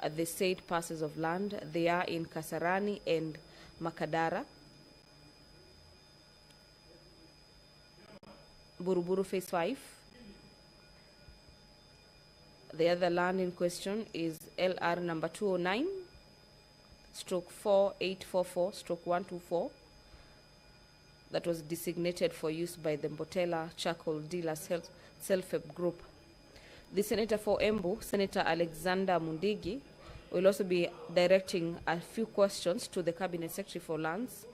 the said parcels of land. They are in Kasarani and Makadara, Buruburu Phase 5. The other land in question is LR number 209 stroke 4844 stroke 124 that was designated for use by the Mbotela Charcoal Dealer Self-Help Group. The Senator for Embu, Senator Alexander Mundigi, will also be directing a few questions to the Cabinet Secretary for Lands.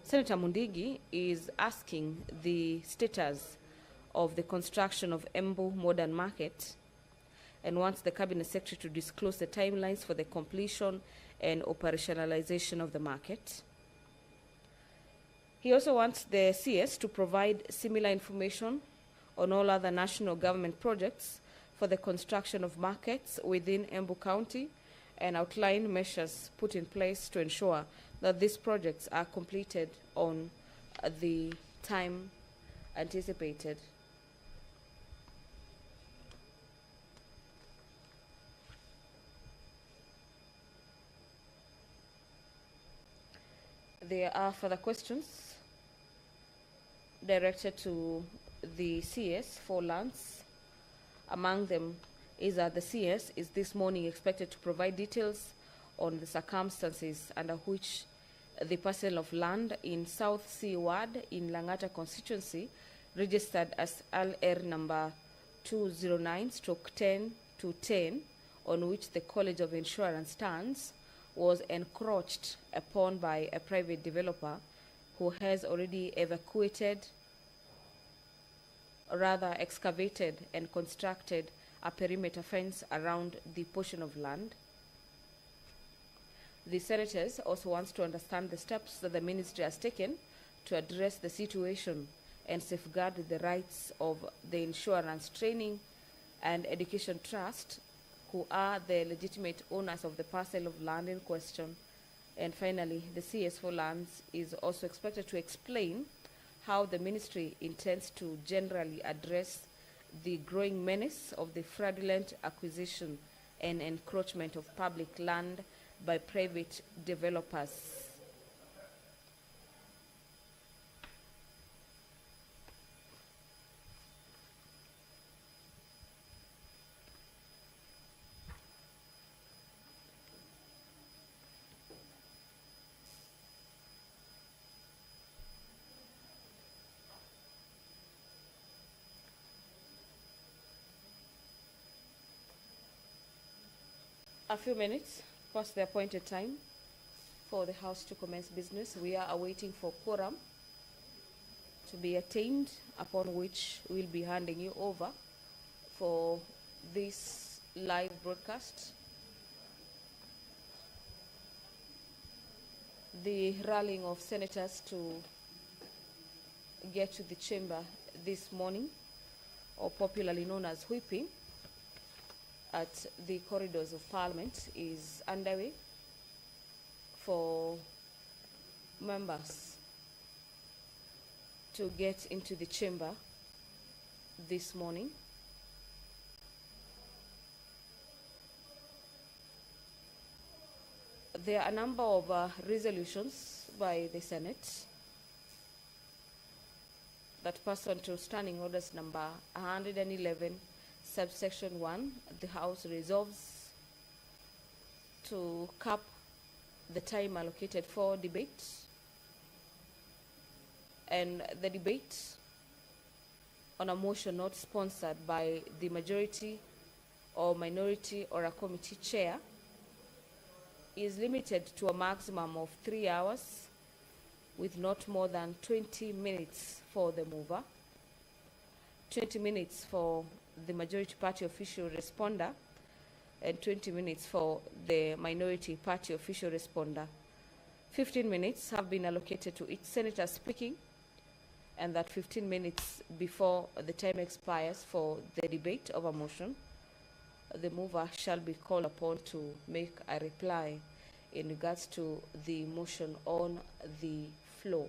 Senator Mundigi is asking the status of the construction of Embu Modern Market and wants the Cabinet Secretary to disclose the timelines for the completion and operationalization of the market. He also wants the CS to provide similar information on all other national government projects for the construction of markets within Embu County and outline measures put in place to ensure that these projects are completed on the time anticipated. There are further questions directed to the CS for lands. Among them is that the CS is this morning expected to provide details on the circumstances under which the parcel of land in South Sea Ward in Langata constituency, registered as LR number 209/10-10, on which the College of Insurance stands, was encroached upon by a private developer who has already excavated and constructed a perimeter fence around the portion of land. The senators also want to understand the steps that the ministry has taken to address the situation and safeguard the rights of the Insurance Training and Education Trust, who are the legitimate owners of the parcel of land in question. And finally, the CS for Lands is also expected to explain how the ministry intends to generally address the growing menace of the fraudulent acquisition and encroachment of public land by private developers. A few minutes past the appointed time for the House to commence business. We are awaiting for quorum to be attained, upon which we'll be handing you over for this live broadcast. The rallying of senators to get to the chamber this morning, or popularly known as whipping, at the corridors of Parliament is underway for members to get into the chamber this morning. There are a number of resolutions by the Senate that pass on to Standing Orders number 111, subsection 1. The House resolves to cap the time allocated for debate, and the debate on a motion not sponsored by the majority or minority or a committee chair is limited to a maximum of 3 hours, with not more than 20 minutes for the mover, 20 minutes for the majority party official responder, and 20 minutes for the minority party official responder. 15 minutes have been allocated to each senator speaking, and that 15 minutes before the time expires for the debate of a motion, the mover shall be called upon to make a reply in regards to the motion on the floor.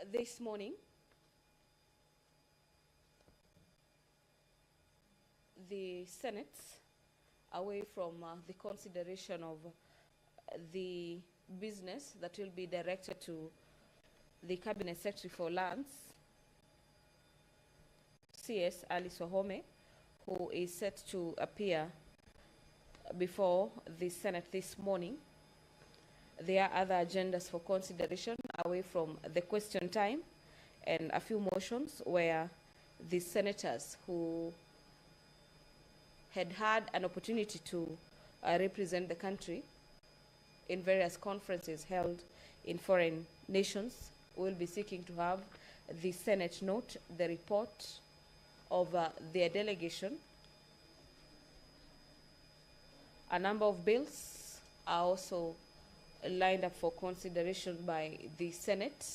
this morning, the Senate, away from the consideration of the business that will be directed to the Cabinet Secretary for Lands, CS Alice Wahome, who is set to appear before the Senate this morning. There are other agendas for consideration away from the question time, and a few motions where the senators who had had an opportunity to represent the country in various conferences held in foreign nations will be seeking to have the Senate note the report of their delegation. A number of bills are also lined up for consideration by the Senate.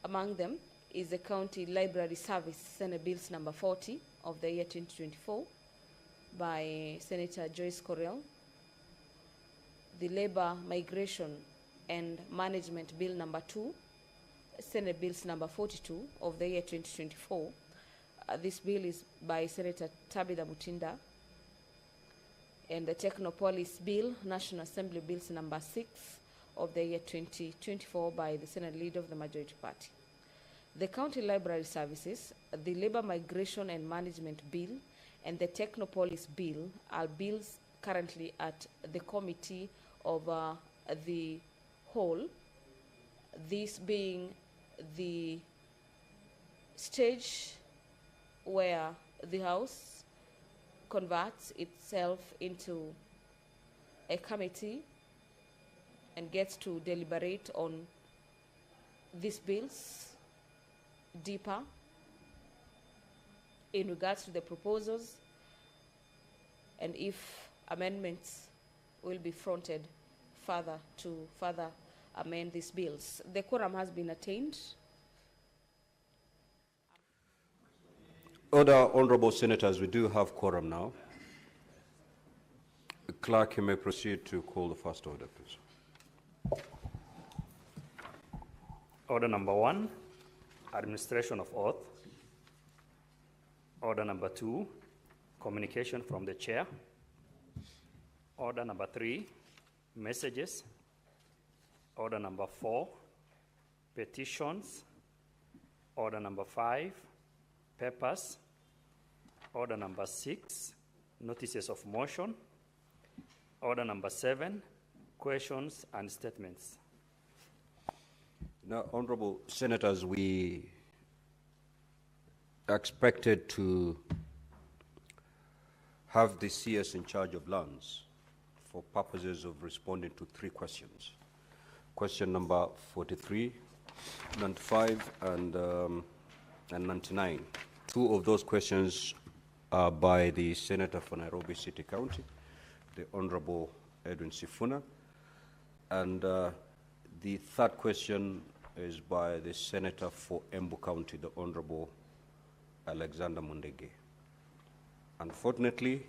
Among them is the County Library Service Senate Bills number 40 of the year 2024 by Senator Joyce Correll, the Labor, Migration and Management Bill number 2, Senate Bills number 42 of the year 2024. This bill is by Senator Tabitha Mutinda, and the Technopolis Bill, National Assembly Bills number 6 of the year 2024 by the Senate Leader of the Majority Party. The County Library Services, the Labor, Migration and Management Bill, and the Technopolis Bill are bills currently at the Committee of the Whole, this being the stage where the House converts itself into a committee and gets to deliberate on these bills deeper in regards to the proposals, and if amendments will be fronted further to further amend these bills. The quorum has been attained. Order, honorable senators, we do have quorum now. The clerk, you may proceed to call the first order, please. Order number 1, administration of oath. Order number 2, communication from the chair. Order number 3, messages. Order number 4, petitions. Order number 5, papers. Order number 6, notices of motion. Order number 7, questions and statements. Now, honorable senators, we expected to have the CS in charge of lands for purposes of responding to 3 questions. Question number 43, 95, and 99. 2 of those questions are by the Senator for Nairobi City County, the Honorable Edwin Sifuna, and the 3rd question is by the Senator for Embu County, the Honorable Alexander Mundege. Unfortunately,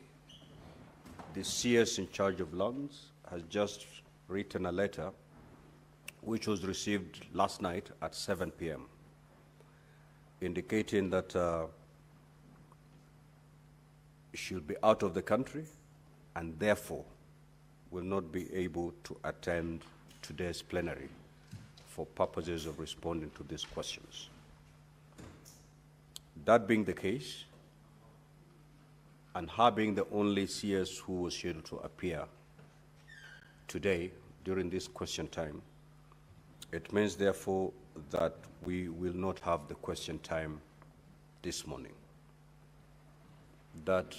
the CS in charge of lands has just written a letter which was received last night at 7 p.m. indicating that she'll be out of the country and therefore will not be able to attend today's plenary for purposes of responding to these questions. That being the case, and her being the only CS who was scheduled to appear today during this question time, it means therefore that we will not have the question time this morning. That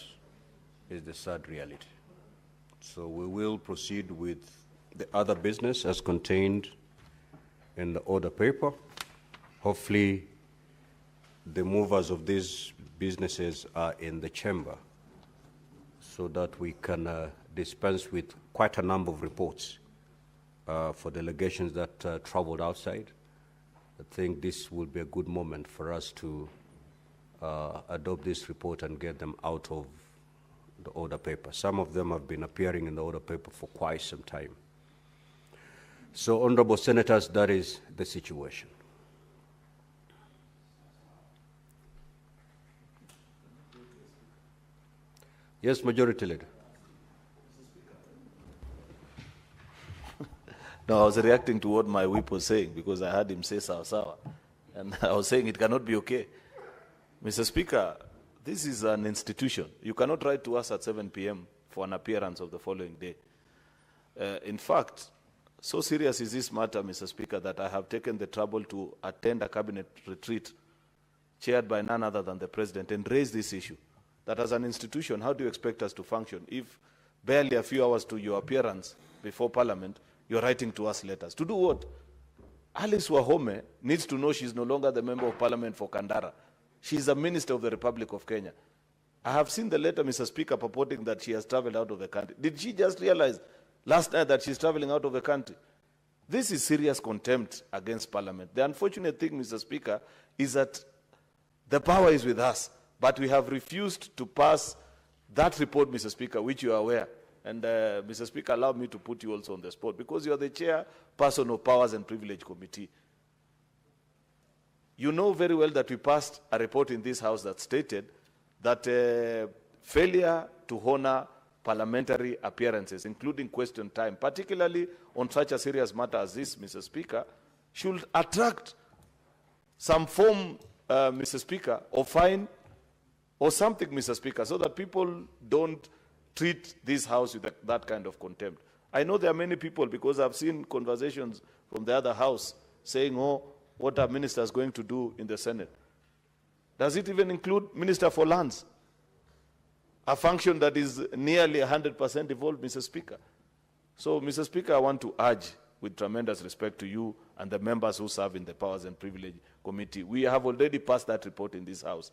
is the sad reality. So we will proceed with the other business as contained in the order paper. Hopefully the movers of these businesses are in the chamber so that we can dispense with quite a number of reports for delegations that traveled outside. I think this will be a good moment for us to adopt this report and get them out of the order paper. Some of them have been appearing in the order paper for quite some time. So, honorable senators, that is the situation. Yes, Majority Leader. No, I was reacting to what my whip was saying because I heard him say sawa sawa. And I was saying it cannot be okay. Mr. Speaker, this is an institution. You cannot write to us at 7 p.m. for an appearance of the following day. In fact, so serious is this matter, Mr. Speaker, that I have taken the trouble to attend a cabinet retreat chaired by none other than the President and raise this issue. That as an institution, how do you expect us to function if barely a few hours to your appearance before Parliament, you're writing to us letters? To do what? Alice Wahome needs to know she's no longer the Member of Parliament for Kandara. She's a Minister of the Republic of Kenya. I have seen the letter, Mr. Speaker, purporting that she has traveled out of the country. Did she just realize last night that she's traveling out of the country? This is serious contempt against Parliament. The unfortunate thing, Mr. Speaker, is that the power is with us, but we have refused to pass that report, Mr. Speaker, which you are aware. And Mr. Speaker, allow me to put you also on the spot, because you are the chairperson of Powers and Privilege Committee. You know very well that we passed a report in this House that stated that failure to honor parliamentary appearances, including question time, particularly on such a serious matter as this, Mr. Speaker, should attract some form, Mr. Speaker, of fine or something, Mr. Speaker, so that people don't treat this House with that kind of contempt. I know there are many people, because I've seen conversations from the other House saying, oh, what are ministers going to do in the Senate? Does it even include Minister for Lands? A function that is nearly 100% devolved, Mr. Speaker. So, Mr. Speaker, I want to urge, with tremendous respect to you and the members who serve in the Powers and Privilege Committee, we have already passed that report in this House.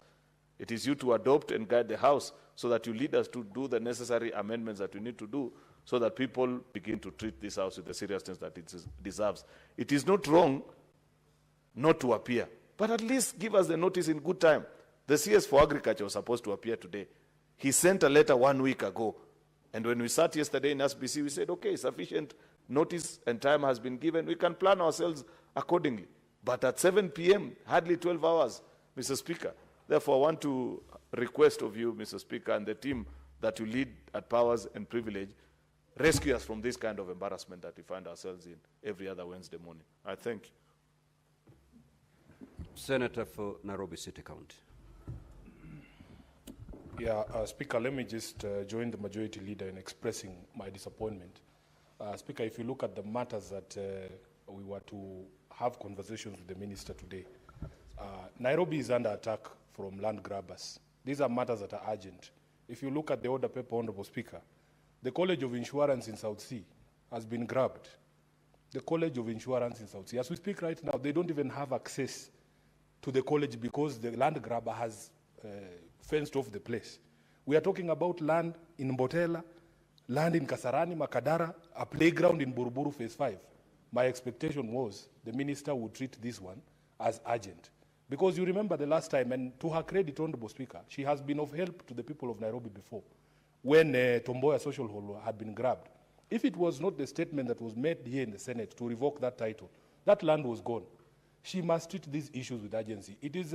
It is you to adopt and guide the House so that you lead us to do the necessary amendments that we need to do so that people begin to treat this House with the seriousness that it deserves. It is not wrong not to appear, but at least give us the notice in good time. The CS for Agriculture was supposed to appear today. He sent a letter 1 week ago. And when we sat yesterday in SBC, we said, okay, sufficient notice and time has been given. We can plan ourselves accordingly. But at 7 p.m., hardly 12 hours, Mr. Speaker. Therefore, I want to request of you, Mr. Speaker, and the team that you lead at Powers and Privilege, rescue us from this kind of embarrassment that we find ourselves in every other Wednesday morning. I thank you. Senator for Nairobi City County. Yeah, Speaker, let me just join the majority leader in expressing my disappointment. Speaker, if you look at the matters that we were to have conversations with the minister today, Nairobi is under attack from land grabbers. These are matters that are urgent. If you look at the order paper, Honorable Speaker, the College of Insurance in South Sea has been grabbed. The College of Insurance in South Sea. As we speak right now, they don't even have access to the college because the land grabber has fenced off the place. We are talking about land in Mbotela, land in Kasarani, Makadara, a playground in Buruburu Phase 5. My expectation was the minister would treat this one as urgent. Because you remember the last time, and to her credit, Honorable Speaker, she has been of help to the people of Nairobi before, when Tomboya Social Hall had been grabbed. If it was not the statement that was made here in the Senate to revoke that title, that land was gone. She must treat these issues with urgency. It is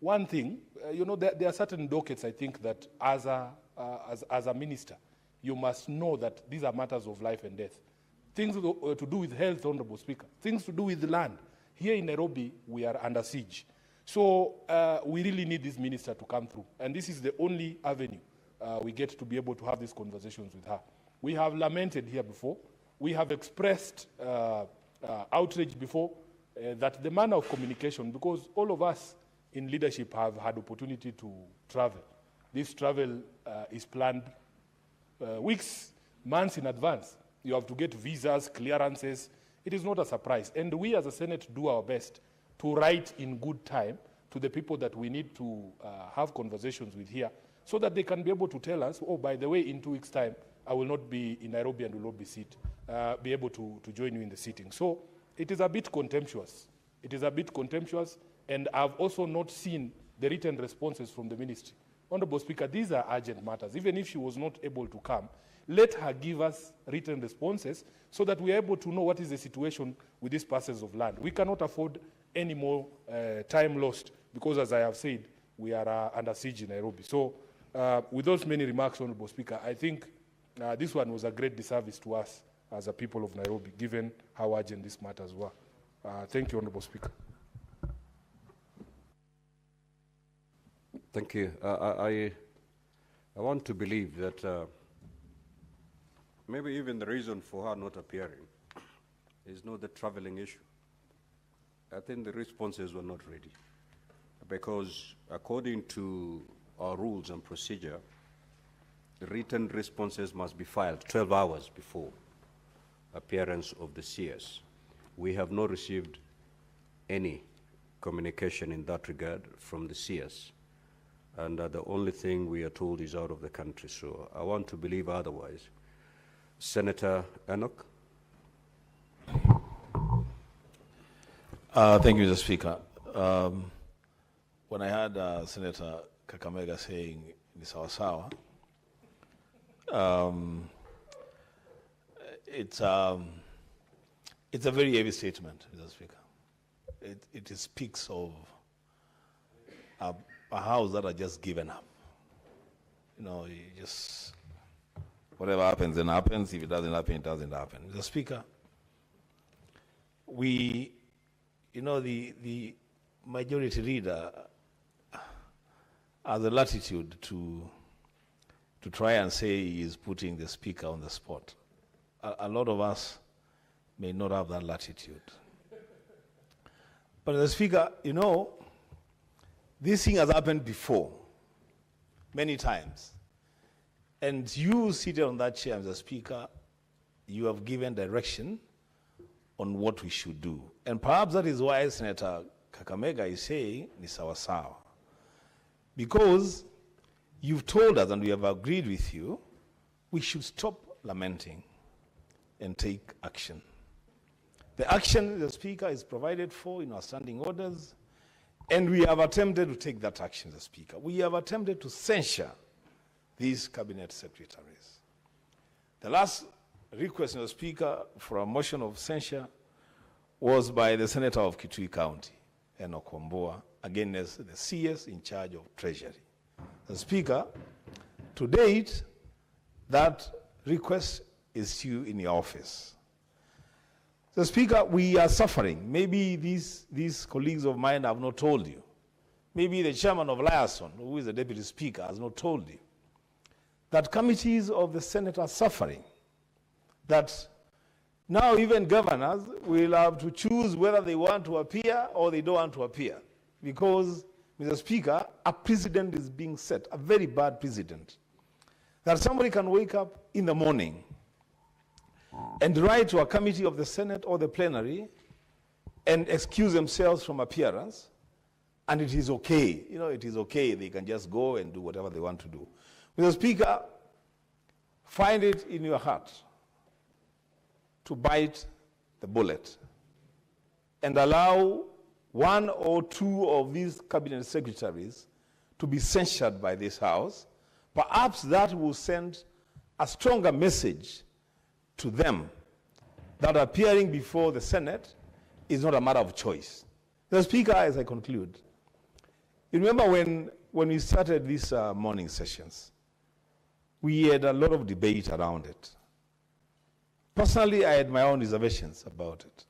one thing, you know, there are certain dockets, I think, that as a minister, you must know that these are matters of life and death. Things to do with health, Honorable Speaker. Things to do with land. Here in Nairobi, we are under siege. So we really need this minister to come through. And this is the only avenue we get to be able to have these conversations with her. We have lamented here before. We have expressed outrage before that the manner of communication, because all of us in leadership have had opportunity to travel. This travel is planned weeks, months in advance. You have to get visas, clearances. It is not a surprise. And we as a Senate do our best to write in good time to the people that we need to have conversations with here so that they can be able to tell us, oh, by the way, in 2 weeks' time, I will not be in Nairobi and will not be able to join you in the sitting. So it is a bit contemptuous. It is a bit contemptuous, and I've also not seen the written responses from the ministry. Honorable Speaker, these are urgent matters. Even if she was not able to come, let her give us written responses so that we are able to know what is the situation with these parcels of land. We cannot afford any more time lost because, as I have said, we are under siege in Nairobi. So with those many remarks, Honorable Speaker, I think this one was a great disservice to us as a people of Nairobi, given how urgent these matters were. Thank you, Honorable Speaker. Thank you. I want to believe that maybe even the reason for her not appearing is not the traveling issue. I think the responses were not ready because according to our rules and procedure, the written responses must be filed 12 hours before appearance of the CS. We have not received any communication in that regard from the CS. And the only thing we are told is out of the country. So I want to believe otherwise. Senator Enoch. Thank you, Mr. Speaker. When I heard Senator Kakamega saying ni sawa sawa, it's a very heavy statement, Mr. Speaker. It speaks of a house that are just given up. You know, you just, whatever happens, then happens. If it doesn't happen, it doesn't happen. Mr. Speaker, we, you know, the majority leader has a latitude to try and say he is putting the Speaker on the spot. A lot of us may not have that latitude. But the Speaker, you know, this thing has happened before, many times. And you seated on that chair, Mr. Speaker, you have given direction on what we should do. And perhaps that is why Senator Kakamega is saying, ni sawa sawa. Because you've told us, and we have agreed with you, we should stop lamenting and take action. The action, the Speaker, is provided for in our standing orders, and we have attempted to take that action, the Speaker. We have attempted to censure these cabinet secretaries. The last request, the Speaker, for a motion of censure was by the Senator of Kitui County, Enoch Wambua, against the CS in charge of Treasury. The Speaker, to date, that request is still in your office. The Speaker, we are suffering. Maybe these colleagues of mine have not told you. Maybe the chairman of Liaison, who is the deputy speaker, has not told you that committees of the Senate are suffering. That now even governors will have to choose whether they want to appear or they don't want to appear. Because, Mr. Speaker, a precedent is being set, a very bad precedent. That somebody can wake up in the morning and write to a committee of the Senate or the plenary and excuse themselves from appearance, and it is okay. You know, it is okay. They can just go and do whatever they want to do. Mr. Speaker, find it in your heart to bite the bullet and allow one or two of these cabinet secretaries to be censured by this House. Perhaps that will send a stronger message to them that appearing before the Senate is not a matter of choice. The Speaker, as I conclude, you remember when we started these morning sessions, we had a lot of debate around it. Personally, I had my own reservations about it.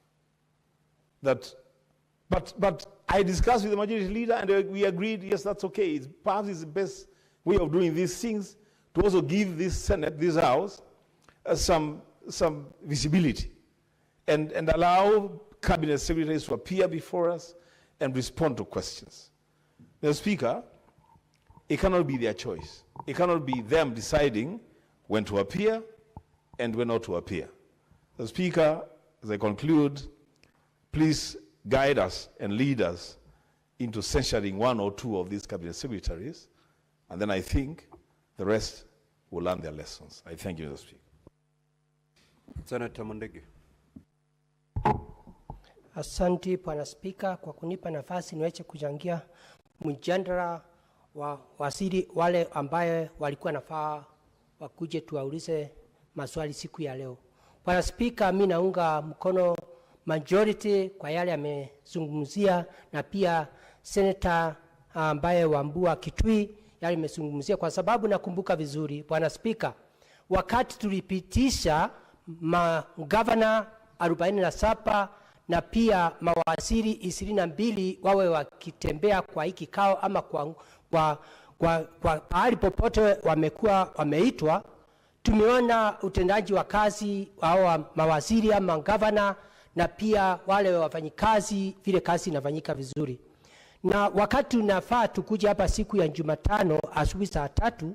But I discussed with the majority leader, and we agreed, yes, that's okay. Perhaps it's the best way of doing these things to also give this Senate, this House, some visibility and allow cabinet secretaries to appear before us and respond to questions. The Speaker, it cannot be their choice. It cannot be them deciding when to appear and when not to appear. The Speaker, as I conclude, please guide us and lead us into censuring one or two of these cabinet secretaries, and then I think the rest will learn their lessons. I thank you, Mr. Speaker. Senator Mondegi. Asante Bwana Spika kwa kunipa nafasi niweze kuchangia mjadala wasiri wale ambaye walikuwa nafaa wakuje tuwaulize maswali siku ya leo. Bwana Spika, mimi naunga mkono majority kwa yale amezungumzia, na pia Senator ambaye Wambua Kitui yale amezungumzia, kwa sababu nakumbuka vizuri Bwana Spika, wakati tulipitisha magavana 47 na pia mawaziri 22 wawe wakitembea kwa hiki kikao ama kwa pahali popote wamekuwa wameitwa, tumeona utendaji wa kazi wa mawaziri ama gavana na pia wale wafanyikazi, vile kazi inafanyika vizuri. Na wakati tunafaa tukuje hapa siku ya Jumatano asubuhi saa 3,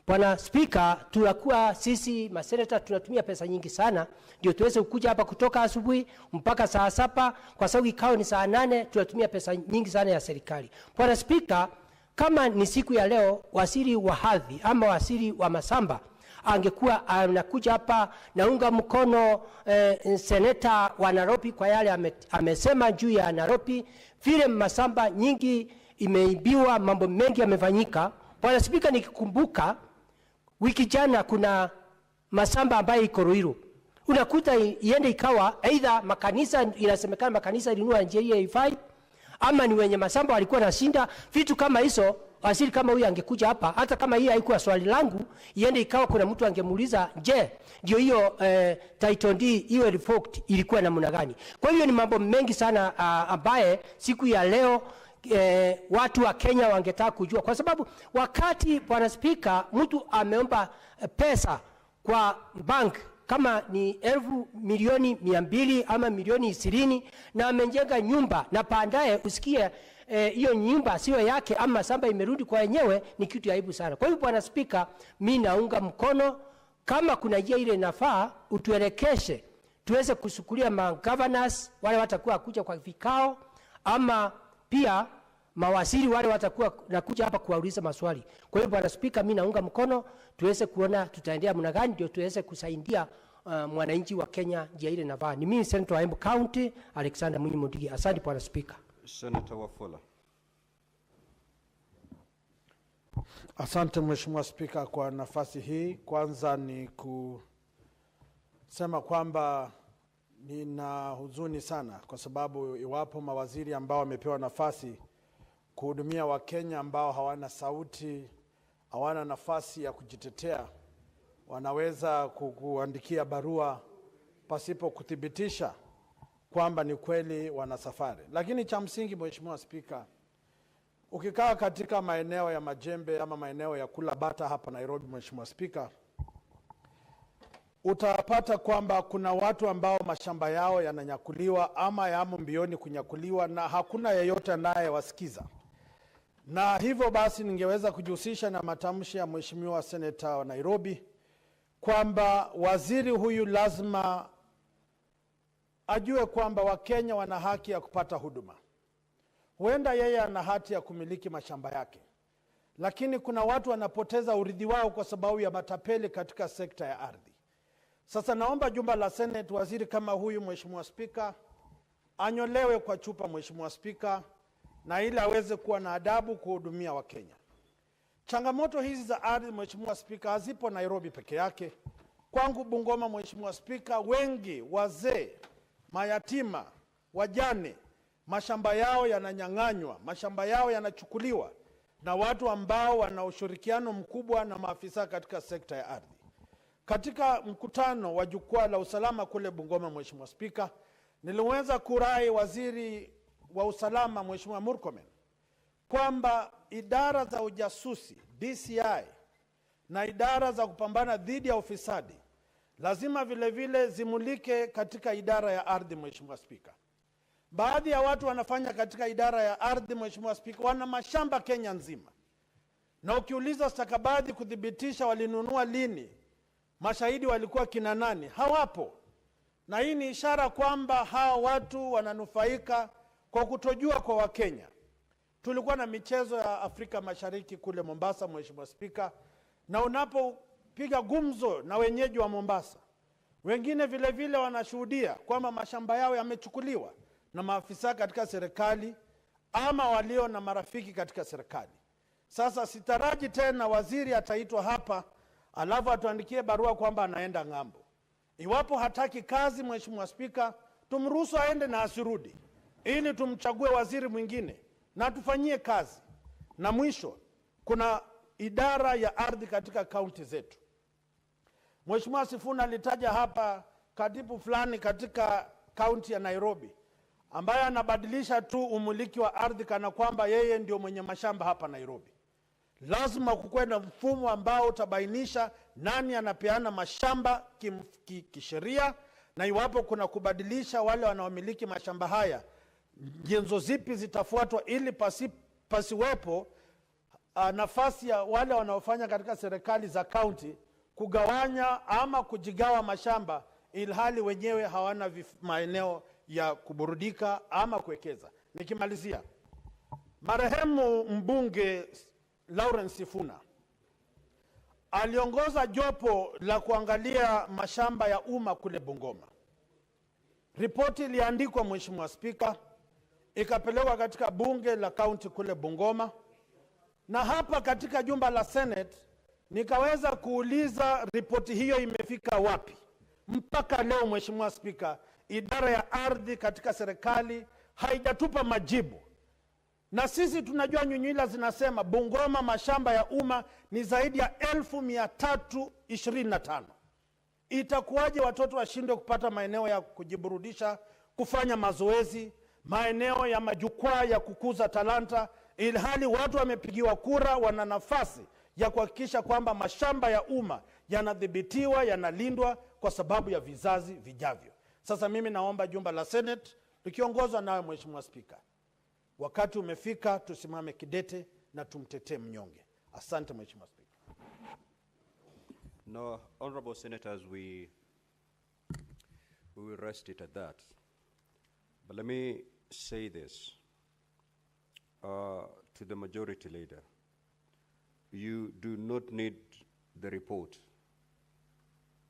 Bwana Spika, tunakuwa sisi maseneta tunatumia pesa nyingi sana ndio tuweze kukuja hapa kutoka asubuhi mpaka saa 7, kwa sababu kikao ni saa 8, tunatumia pesa nyingi sana ya serikali. Bwana Spika, kama ni siku ya leo waziri wa hadhi ama waziri wa masamba angekuwa anakuja hapa, naunga mkono seneta wa Nairobi kwa yale amesema juu ya Nairobi, vile masamba nyingi imeibiwa, mambo mengi yamefanyika. Bwana Spika, nikikumbuka wiki jana kuna masamba ambayo iko Ruiru, unakuta iende ikawa aidha makanisa, inasemekana makanisa ilinua njia ifai, ama ni wenye masamba walikuwa nashinda vitu kama hizo. Waziri kama huyu angekuja hapa, hata kama hii haikuwa swali langu, iende ikawa kuna mtu angemuuliza, je, ndio hiyo title deed iwe revoked ilikuwa namna gani? Kwa hiyo ni mambo mengi sana ambaye siku ya leo watu wa Kenya wangetaka kujua, kwa sababu wakati Bwana Spika mtu ameomba pesa kwa bank kama ni milioni 200 ama milioni 20 na amejenga nyumba na baadaye usikie hiyo nyumba sio yake ama samba imerudi kwa wenyewe, ni kitu aibu sana. Kwa hiyo Bwana Spika, mimi naunga mkono, kama kuna njia ile inafaa utuelekeshe tuweze kusukulia governors wale watakuwa kuja kwa vikao, ama pia mawaziri wale watakuwa nakuja hapa kuwauliza maswali. Kwa hiyo Bwana Spika, mimi naunga mkono, tuweze kuona tutaendea mna gani ndio tuweze kusaidia mwananchi wa Kenya njia ile inafaa. Ni mimi Senator wa Embu County Alexander Mwinyi Mudigi. Asante Bwana Spika. Senator Wafula. Asante Mheshimiwa Spika kwa nafasi hii. Kwanza ni kusema kwamba nina huzuni sana kwa sababu iwapo mawaziri ambao wamepewa nafasi kuhudumia Wakenya ambao hawana sauti, hawana nafasi ya kujitetea, wanaweza kukuandikia barua pasipo kuthibitisha kwamba ni kweli wana safari. Lakini cha msingi Mheshimiwa Spika, ukikaa katika maeneo ya Majembe ama maeneo ya Kula Bata hapa Nairobi, Mheshimiwa Spika, utapata kwamba kuna watu ambao mashamba yao yananyakuliwa ama yamo mbioni kunyakuliwa na hakuna yeyote anayewasikiza. Na hivyo basi ningeweza kujihusisha na matamshi ya Mheshimiwa Seneta wa Nairobi kwamba waziri huyu lazima ajue kwamba Wakenya wana haki ya kupata huduma. Huenda yeye ana haki ya kumiliki mashamba yake, lakini kuna watu wanapoteza urithi wao kwa sababu ya matapeli katika sekta ya ardhi. Sasa naomba jumba la Senate, waziri kama huyu Mheshimiwa Spika anyolewe kwa chupa Mheshimiwa Spika, na ili aweze kuwa na adabu kuhudumia Wakenya. Changamoto hizi za ardhi Mheshimiwa Spika hazipo Nairobi peke yake. Kwangu Bungoma Mheshimiwa Spika, wengi wazee, mayatima, wajane, mashamba yao yananyang'anywa, mashamba yao yanachukuliwa na watu ambao wana ushirikiano mkubwa na maafisa katika sekta ya ardhi. Katika mkutano wa jukwaa la usalama kule Bungoma Mheshimiwa Spika, niliweza kurai waziri wa usalama Mheshimiwa Murkomen kwamba idara za ujasusi DCI na idara za kupambana dhidi ya ufisadi lazima vile vile zimulike katika idara ya ardhi Mheshimiwa Spika. Baadhi ya watu wanafanya katika idara ya ardhi Mheshimiwa Spika wana mashamba Kenya nzima, na ukiuliza stakabadhi kudhibitisha walinunua lini, mashahidi walikuwa kina nani, hawapo. Na hii ni ishara kwamba hawa watu wananufaika kwa kutojua kwa Wakenya. Tulikuwa na michezo ya Afrika Mashariki kule Mombasa Mheshimiwa Spika, na unapopiga gumzo na wenyeji wa Mombasa, wengine vile vile wanashuhudia kwamba mashamba yao yamechukuliwa na maafisa katika serikali ama walio na marafiki katika serikali. Sasa sitaraji tena waziri ataitwa hapa alafu atuandikie barua kwamba anaenda ng'ambo. Iwapo hataki kazi, Mheshimiwa Spika, tumruhusu aende na asirudi, ili tumchague waziri mwingine na tufanyie kazi. Na mwisho, kuna idara ya ardhi katika kaunti zetu. Mheshimiwa Sifuna alitaja hapa katibu fulani katika kaunti ya Nairobi ambaye anabadilisha tu umiliki wa ardhi kana kwamba yeye ndio mwenye mashamba hapa Nairobi. Lazima kukuwe na mfumo ambao utabainisha nani anapeana mashamba kisheria, na iwapo kuna kubadilisha wale wanaomiliki mashamba haya, nyenzo zipi zitafuatwa ili pasiwepo nafasi ya wale wanaofanya katika serikali za kaunti kugawanya ama kujigawa mashamba ilhali wenyewe hawana maeneo ya kuburudika ama kuwekeza. Nikimalizia, marehemu mbunge Lawrence Sifuna aliongoza jopo la kuangalia mashamba ya umma kule Bungoma. Ripoti iliandikwa, Mheshimiwa Spika, ikapelekwa katika bunge la kaunti kule Bungoma, na hapa katika jumba la Senate nikaweza kuuliza ripoti hiyo imefika wapi. Mpaka leo, Mheshimiwa Spika, idara ya ardhi katika serikali haijatupa majibu. Na sisi tunajua nyunyila zinasema Bungoma mashamba ya umma ni zaidi ya 1325. Itakuwaje watoto washindwe kupata maeneo ya kujiburudisha, kufanya mazoezi, maeneo ya majukwaa ya kukuza talanta, ilhali watu wamepigiwa kura, wana nafasi ya kuhakikisha kwamba mashamba ya umma yanadhibitiwa, yanalindwa kwa sababu ya vizazi vijavyo. Sasa mimi naomba jumba la Senate likiongozwa nawe, Mheshimiwa Spika, wakati umefika tusimame kidete na tumtetee mnyonge. Asante Mheshimiwa Spika. No, honorable senators, we will rest it at that. But let me say this to the majority leader. You do not need the report,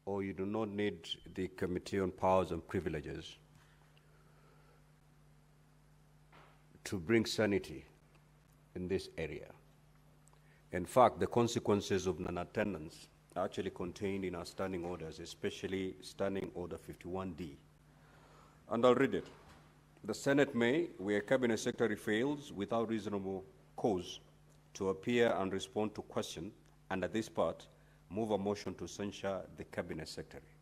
or you do not need the Committee on Powers and Privileges to bring sanity in this area. In fact, the consequences of non-attendance are actually contained in our standing orders, especially Standing Order 51D. And I'll read it. The Senate may, where Cabinet Secretary fails without reasonable cause to appear and respond to question, under this part, move a motion to censure the Cabinet Secretary.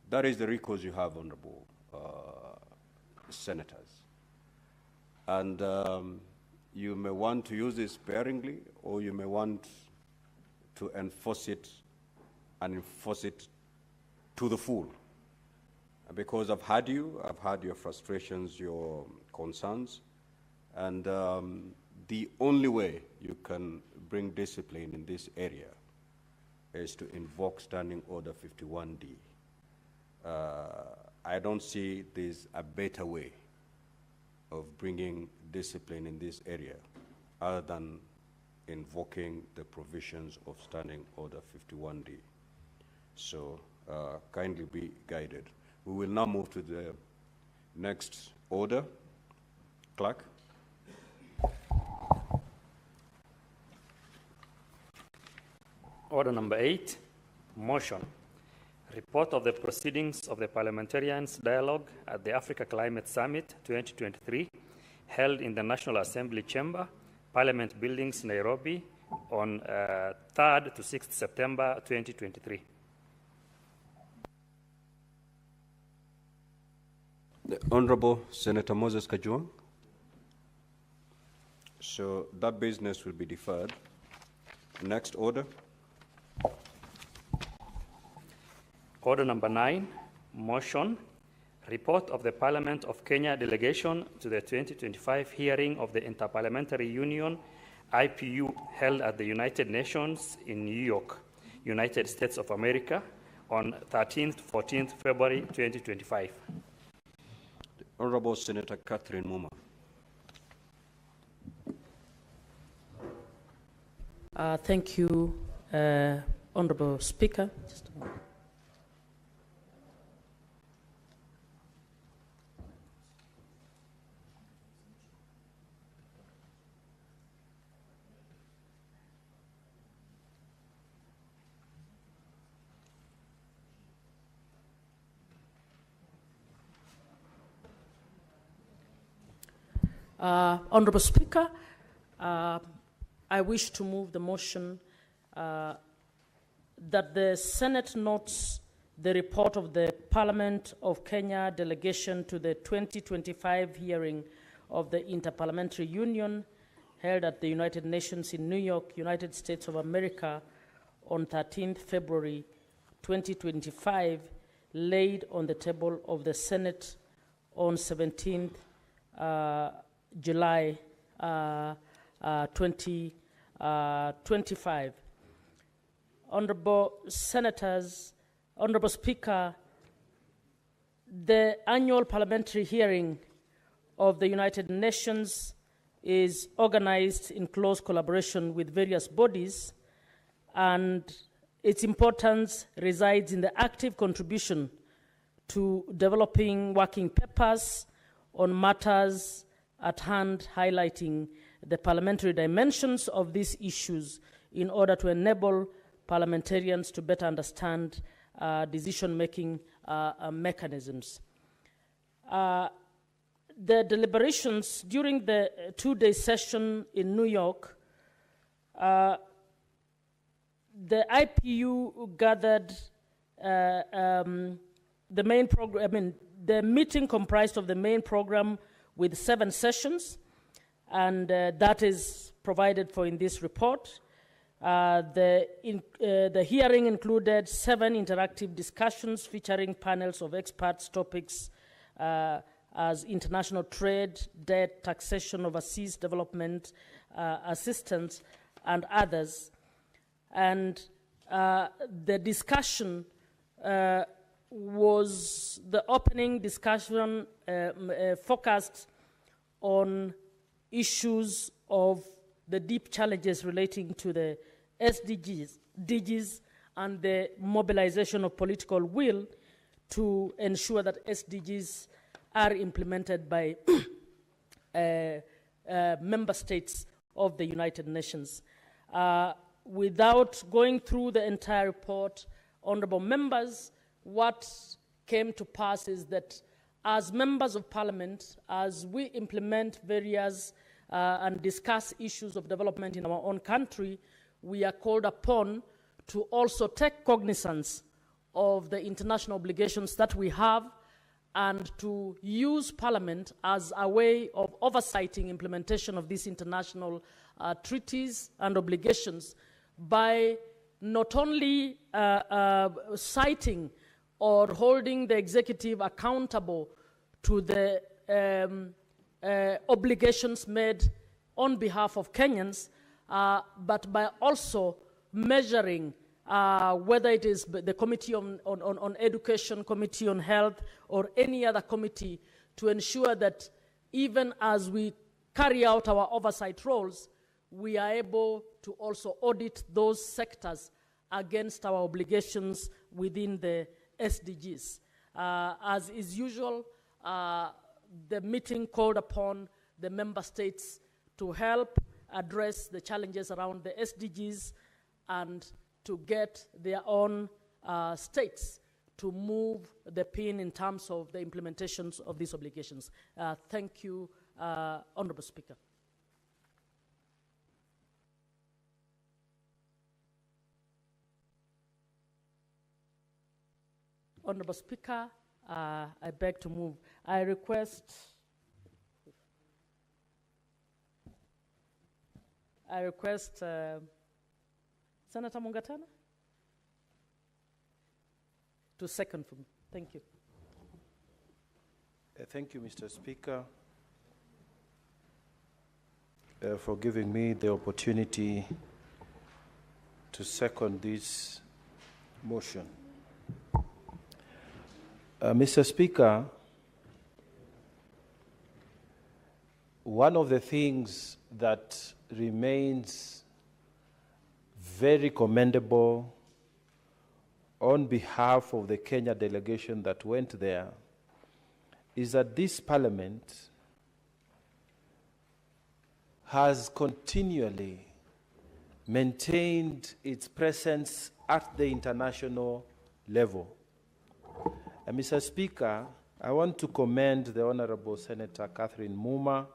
That is the recourse you have, honorable senators. And you may want to use this sparingly, or you may want to enforce it and enforce it to the full. Because I've heard your frustrations, your concerns, and the only way you can bring discipline in this area is to invoke Standing Order 51D. I don't see this a better way of bringing discipline in this area other than invoking the provisions of Standing Order 51D. So kindly be guided. We will now move to the next order. Clerk. Order number 8, motion. Report of the proceedings of the Parliamentarians' Dialogue at the Africa Climate Summit 2023, held in the National Assembly Chamber, Parliament Buildings, Nairobi, on 3rd to 6th September 2023. The Honorable Senator Moses Kajwang. So that business will be deferred. Next order. Order number 9, motion. Report of the Parliament of Kenya delegation to the 2025 hearing of the Interparliamentary Union, IPU, held at the United Nations in New York, United States of America, on 13th to 14th February 2025. The Honorable Senator Catherine Muma. Thank you, Honorable Speaker. Just a moment. Honorable Speaker, I wish to move the motion that the Senate notes the report of the Parliament of Kenya delegation to the 2025 hearing of the Interparliamentary Union held at the United Nations in New York, United States of America on 13th February 2025, laid on the table of the Senate on 17th July 2025. Honorable Senators, Honorable Speaker, the annual parliamentary hearing of the United Nations is organized in close collaboration with various bodies, and its importance resides in the active contribution to developing working papers on matters at hand, highlighting the parliamentary dimensions of these issues in order to enable parliamentarians to better understand decision-making mechanisms. The deliberations during the two-day session in New York, the IPU gathered the main program. The meeting comprised of the main program with 7 sessions, and that is provided for in this report. The hearing included 7 interactive discussions featuring panels of experts, topics as international trade, debt, taxation, overseas development, assistance, and others. And the discussion was the opening discussion focused on issues of the deep challenges relating to the SDGs and the mobilization of political will to ensure that SDGs are implemented by member states of the United Nations. Without going through the entire report, honorable members, what came to pass is that as members of parliament, as we implement various and discuss issues of development in our own country, we are called upon to also take cognizance of the international obligations that we have and to use parliament as a way of oversighting implementation of these international treaties and obligations by not only citing or holding the executive accountable to the obligations made on behalf of Kenyans, but by also measuring whether it is the Committee on Education, Committee on Health, or any other committee, to ensure that even as we carry out our oversight roles, we are able to also audit those sectors against our obligations within the SDGs. As is usual, the meeting called upon the member states to help address the challenges around the SDGs and to get their own states to move the pin in terms of the implementations of these obligations. Thank you, Honorable Speaker. Honorable Speaker, I beg to move. I request Senator Mungatana to second for me. Thank you. Thank you, Mr. Speaker, for giving me the opportunity to second this motion. Mr. Speaker, one of the things that remains very commendable on behalf of the Kenya delegation that went there is that this parliament has continually maintained its presence at the international level. And Mr. Speaker, I want to commend the Honorable Senator Catherine Muma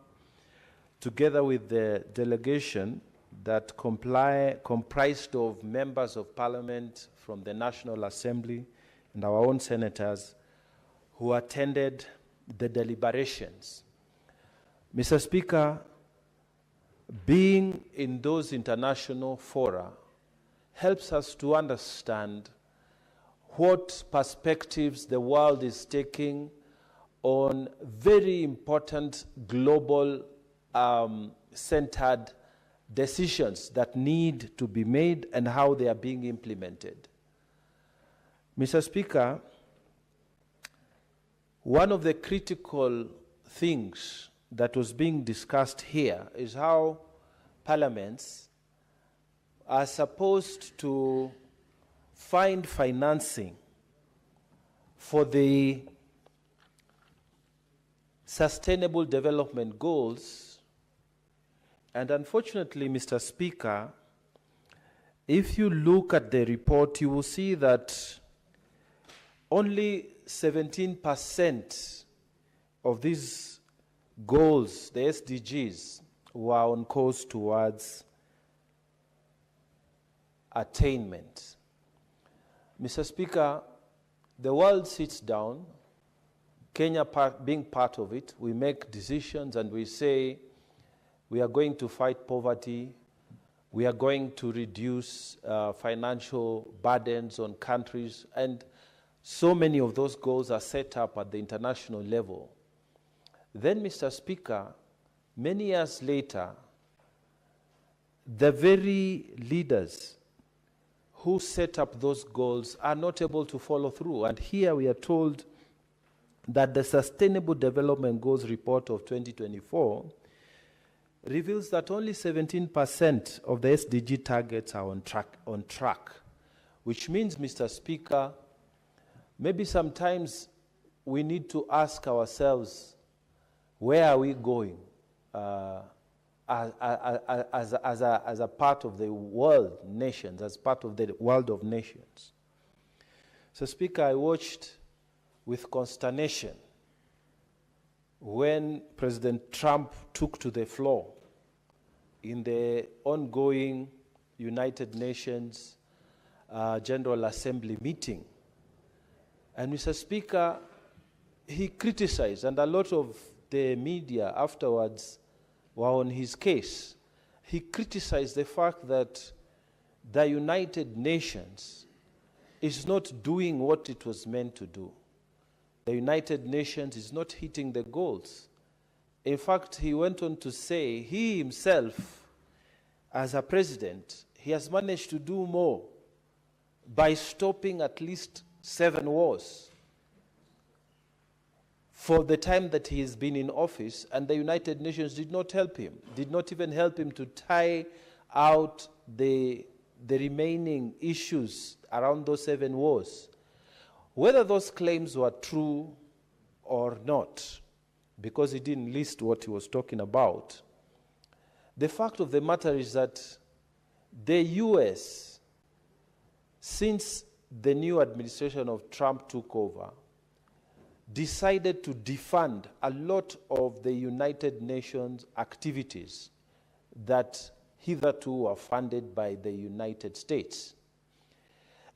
together with the delegation that comprised of members of parliament from the National Assembly and our own senators who attended the deliberations. Mr. Speaker, being in those international fora helps us to understand what perspectives the world is taking on very important global centered decisions that need to be made and how they are being implemented. Mr. Speaker, one of the critical things that was being discussed here is how parliaments are supposed to find financing for the Sustainable Development Goals. And unfortunately, Mr. Speaker, if you look at the report, you will see that only 17% of these goals, the SDGs, were on course towards attainment. Mr. Speaker, the world sits down, Kenya being part of it, we make decisions and we say we are going to fight poverty, we are going to reduce financial burdens on countries, and so many of those goals are set up at the international level. Then, Mr. Speaker, many years later, the very leaders who set up those goals are not able to follow through. And here we are told that the Sustainable Development Goals report of 2024 reveals that only 17% of the SDG targets are on track, which means, Mr. Speaker, maybe sometimes we need to ask ourselves, where are we going as a part of the world nations, as part of the world of nations? So, Speaker, I watched with consternation when President Trump took to the floor in the ongoing United Nations General Assembly meeting. And Mr. Speaker, he criticized, and a lot of the media afterwards were on his case. He criticized the fact that the United Nations is not doing what it was meant to do. The United Nations is not hitting the goals. In fact, he went on to say he himself, as a president, he has managed to do more by stopping at least 7 wars for the time that he has been in office, and the United Nations did not help him, did not even help him to tie out the remaining issues around those 7 wars. Whether those claims were true or not, because he didn't list what he was talking about, the fact of the matter is that the US, since the new administration of Trump took over, decided to defund a lot of the United Nations activities that hitherto were funded by the United States.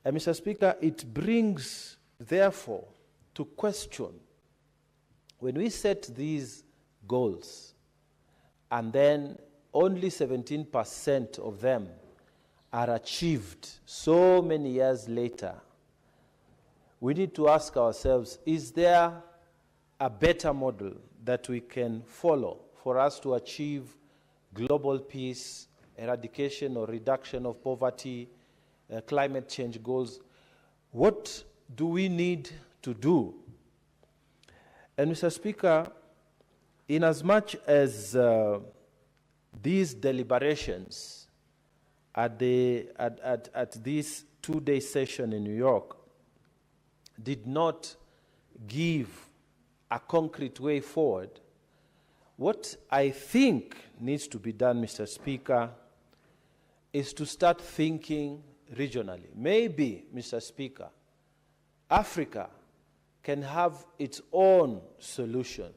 And Mr. Speaker, it brings, therefore, to question, when we set these goals and then only 17% of them are achieved so many years later, we need to ask ourselves, is there a better model that we can follow for us to achieve global peace, eradication or reduction of poverty, climate change goals? What do we need to do? And Mr. Speaker, in as much as these deliberations at this 2-day session in New York did not give a concrete way forward, what I think needs to be done, Mr. Speaker, is to start thinking regionally. Maybe, Mr. Speaker, Africa can have its own solution.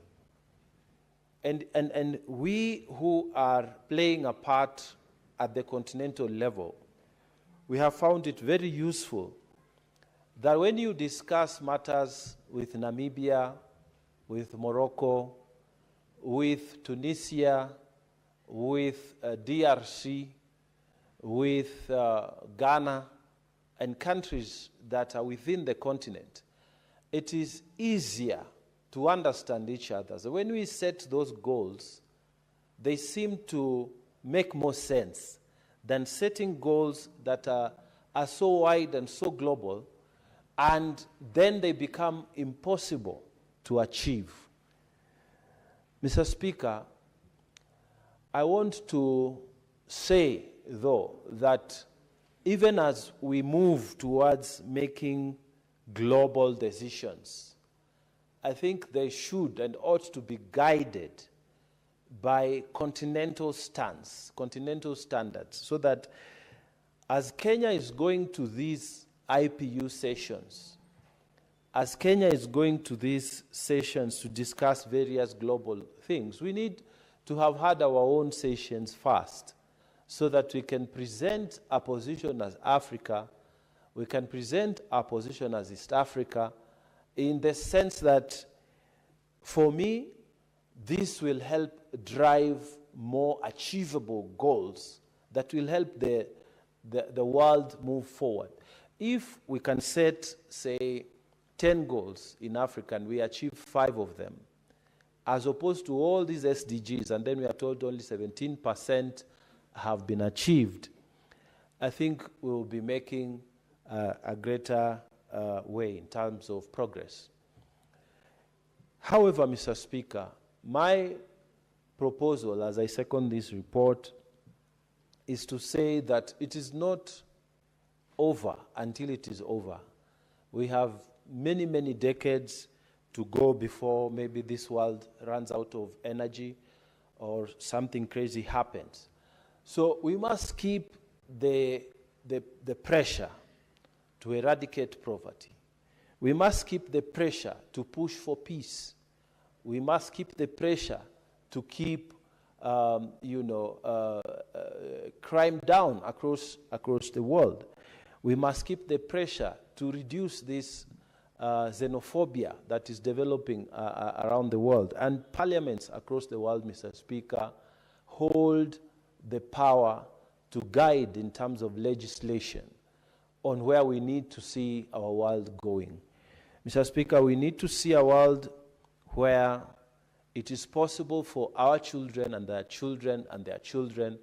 And we who are playing a part at the continental level, we have found it very useful that when you discuss matters with Namibia, with Morocco, with Tunisia, with DRC, with Ghana, and countries that are within the continent, it is easier to understand each other. So when we set those goals, they seem to make more sense than setting goals that are so wide and so global, and then they become impossible to achieve. Mr. Speaker, I want to say, though, that even as we move towards making global decisions, I think they should and ought to be guided by continental standards, so that as Kenya is going to these IPU sessions, as Kenya is going to these sessions to discuss various global things, we need to have had our own sessions first, so that we can present our position as Africa, we can present our position as East Africa, in the sense that, for me, this will help drive more achievable goals that will help the world move forward. If we can set, say, 10 goals in Africa and we achieve 5 of them, as opposed to all these SDGs, and then we are told only 17% have been achieved, I think we will be making a greater way in terms of progress. However, Mr. Speaker, my proposal, as I second this report, is to say that it is not over until it is over. We have many, many decades to go before maybe this world runs out of energy or something crazy happens. So we must keep the pressure to eradicate poverty. We must keep the pressure to push for peace. We must keep the pressure to keep crime down across the world. We must keep the pressure to reduce this xenophobia that is developing around the world. And parliaments across the world, Mr. Speaker, hold the power to guide in terms of legislation on where we need to see our world going. Mr. Speaker, we need to see a world where it is possible for our children and their children and their children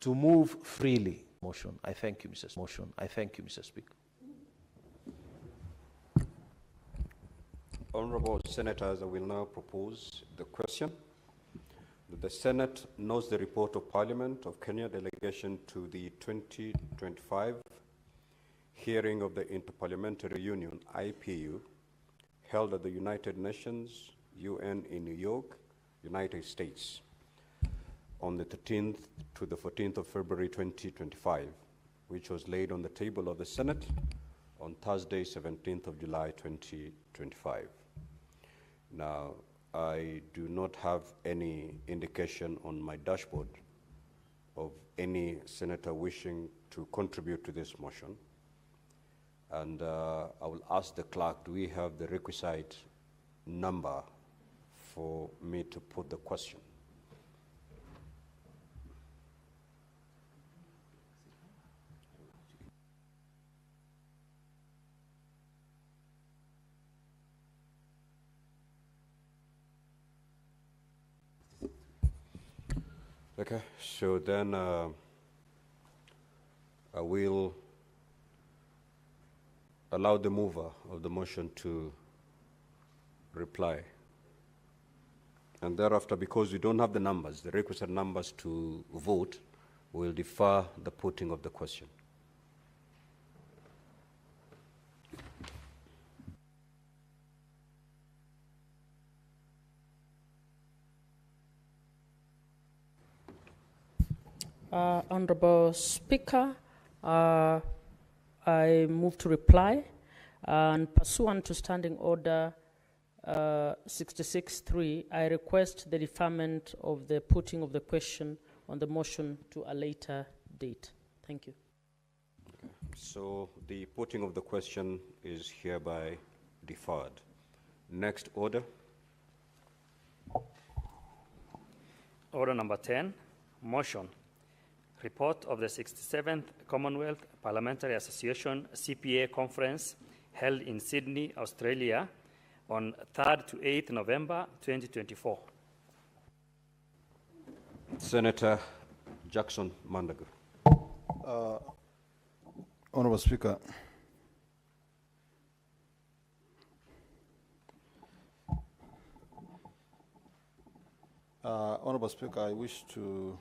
to move freely. Motion. I thank you, Mr. Motion. I thank you, Mr. Speaker. Honorable Senators, I will now propose the question. The Senate notes the report of Parliament of Kenya delegation to the 2025 hearing of the Interparliamentary Union, IPU, held at the United Nations, UN in New York, United States, on the 13th to the 14th of February 2025, which was laid on the table of the Senate on Thursday, 17th of July 2025. Now, I do not have any indication on my dashboard of any senator wishing to contribute to this motion. And I will ask the clerk, do we have the requisite number for me to put the question? Okay, so then I will allow the mover of the motion to reply. And thereafter, because we don't have the numbers, the requisite numbers to vote, we'll defer the putting of the question. Honorable Speaker, I move to reply, and pursuant to Standing Order 66.3, I request the deferment of the putting of the question on the motion to a later date. Thank you. So the putting of the question is hereby deferred. Next order. Order number 10, motion. Report of the 67th Commonwealth Parliamentary Association CPA Conference held in Sydney, Australia on 3rd to 8th November 2024. Senator Jackson Mandago. Honorable Speaker, Honorable Speaker, I wish to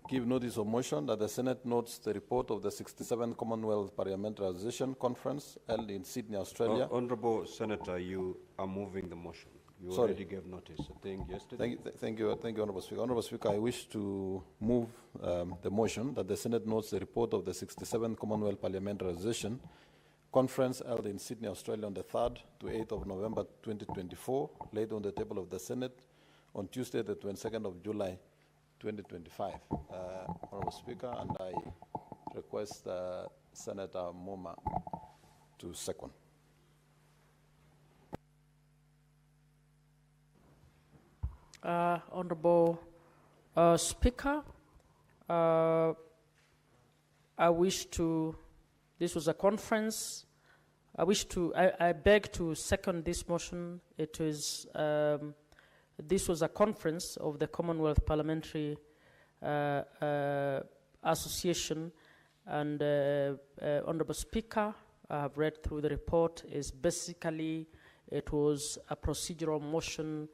give notice of motion that the Senate notes the report of the 67th Commonwealth Parliamentary Association Conference held in Sydney, Australia. Honorable Senator, you are moving the motion. You Sorry. already gave notice, I think, yesterday. Thank you, Honorable Speaker. Honorable Speaker, I wish to move the motion that the Senate notes the report of the 67th Commonwealth Parliamentary Association Conference held in Sydney, Australia on the 3rd to 8th of November 2024, laid on the table of the Senate on Tuesday, the 22nd of July 2025. Honorable Speaker, and I request Senator Moma to second. Honorable Speaker, I wish to, this was a conference, I beg to second this motion. It is, this was a conference of the Commonwealth Parliamentary Association, and Honorable Speaker, I have read through the report, is basically, it was a procedural motion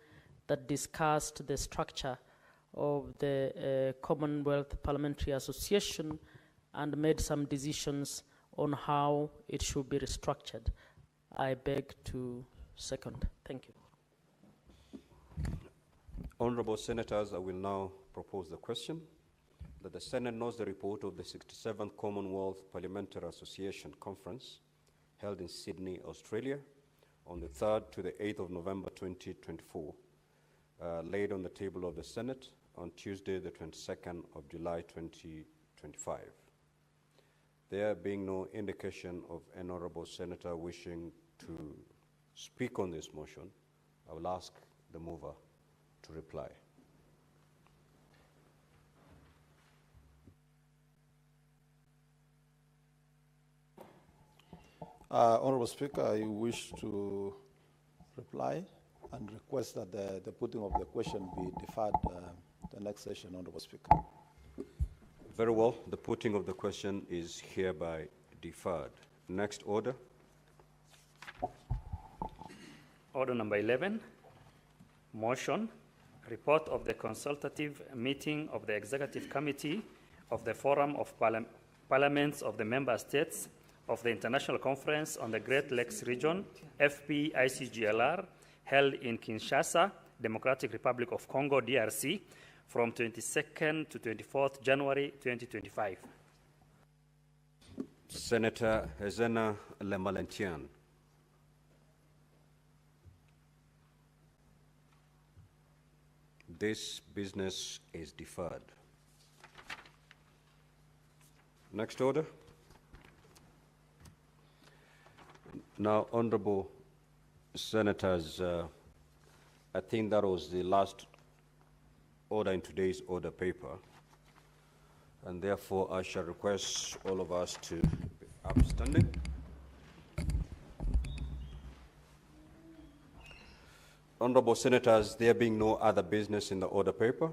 that discussed the structure of the Commonwealth Parliamentary Association and made some decisions on how it should be restructured. I beg to second. Thank you. Honorable Senators, I will now propose the question that the Senate knows the report of the 67th Commonwealth Parliamentary Association Conference held in Sydney, Australia on the 3rd to the 8th of November 2024, laid on the table of the Senate on Tuesday, the 22nd of July 2025. There being no indication of an honorable senator wishing to speak on this motion, I will ask the mover to reply. Honorable Speaker, I wish to reply and request that the putting of the question be deferred the next session, Honorable Speaker. Very well. The putting of the question is hereby deferred. Next order. Order number 11, motion, report of the consultative meeting of the Executive Committee of the Forum of Parliaments of the Member States of the International Conference on the Great Lakes Region, FPICGLR, held in Kinshasa, Democratic Republic of Congo, DRC, from 22nd to 24th January 2025. Senator Hezena Lemalentian. This business is deferred. Next order. Now, Honorable Senators, I think that was the last order in today's order paper, and therefore I shall request all of us to be upstanding. Honorable Senators, there being no other business in the order paper,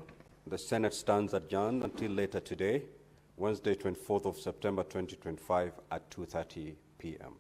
the Senate stands adjourned until later today, Wednesday, 24th of September 2025 at 2:30 p.m.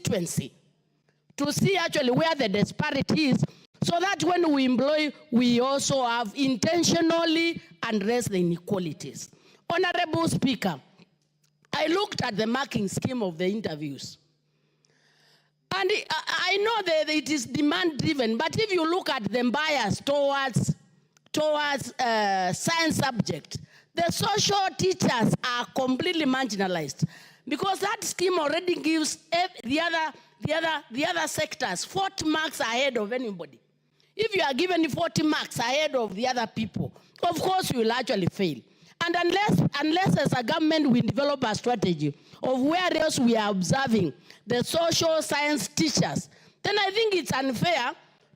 constituency to see actually where the disparity is, so that when we employ, we also have intentionally addressed the inequalities. Honorable Speaker, I looked at the marking scheme of the interviews. And I know that it is demand-driven, but if you look at the bias towards science subject, the social teachers are completely marginalized, because that scheme already gives the other sectors 40 marks ahead of anybody. If you are given 40 marks ahead of the other people, of course you will actually fail. And unless as a government we develop a strategy of where else we are observing the social science teachers, then I think it's unfair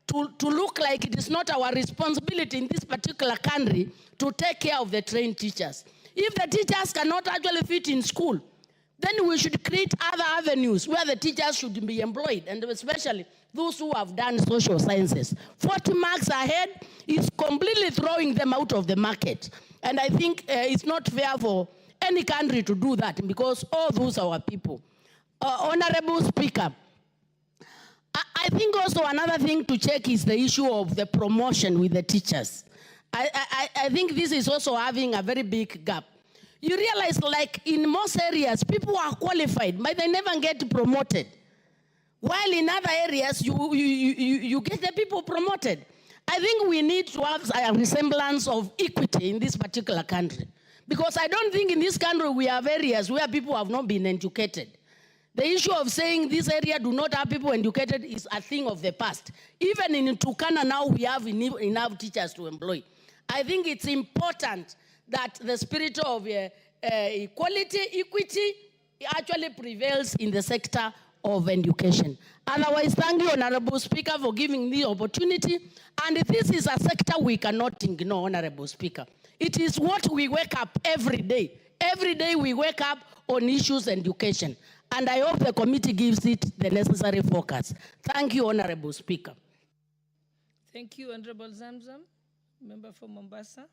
to look like it is not our responsibility in this particular country to take care of the trained teachers. If the teachers cannot actually fit in school, then we should create other avenues where the teachers should be employed, and especially those who have done social sciences. 40 marks ahead is completely throwing them out of the market. And I think it's not fair for any country to do that, because all those are our people. Honorable Speaker, I think also another thing to check is the issue of the promotion with the teachers. I think this is also having a very big gap. You realize, like in most areas, people are qualified, but they never get promoted. While in other areas, you get the people promoted. I think we need to have a resemblance of equity in this particular country. Because I don't think in this country we have areas where people have not been educated. The issue of saying this area do not have people educated is a thing of the past. Even in Turkana now we have enough teachers to employ. I think it's important that the spirit of equality, equity actually prevails in the sector of education. Otherwise, thank you, Honorable Speaker, for giving me the opportunity. And this is a sector we cannot ignore, Honorable Speaker. It is what we wake up every day. Every day we wake up on issues and education. And I hope the committee gives it the necessary focus. Thank you, Honorable Speaker. Thank you, Honorable Zamzam. Member for Mombasa.